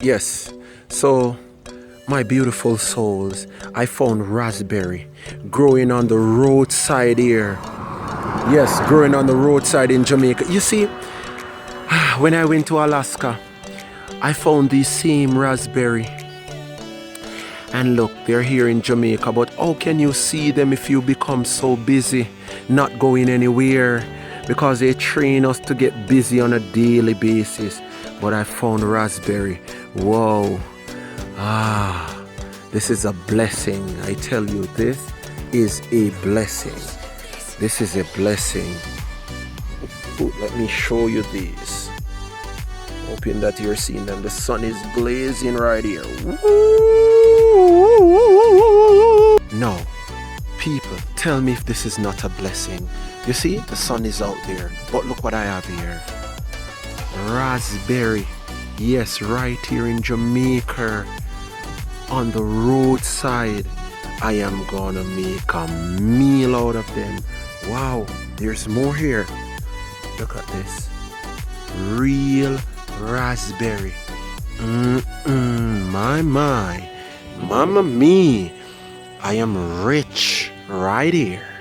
Yes, so my beautiful souls, I found raspberry growing on the roadside here. Yes, growing on the roadside in Jamaica. You see, when I went to Alaska, I found these same raspberry. And look, they're here in Jamaica, but how can you see them if you become so busy, not going anywhere? Because they train us to get busy on a daily basis. But I found raspberry. Whoa. This is a blessing. I tell you, this is a blessing. This is a blessing. Ooh, let me show you these. Hoping that you're seeing them. The sun is blazing right here. No, people, tell me if this is not a blessing. You see, the sun is out there, but look what I have here. Raspberry. Yes, right here in Jamaica, on the roadside. I am gonna make a meal out of them. Wow, there's more here. Look at this. Real raspberry. My, mamma mia. I am rich right here.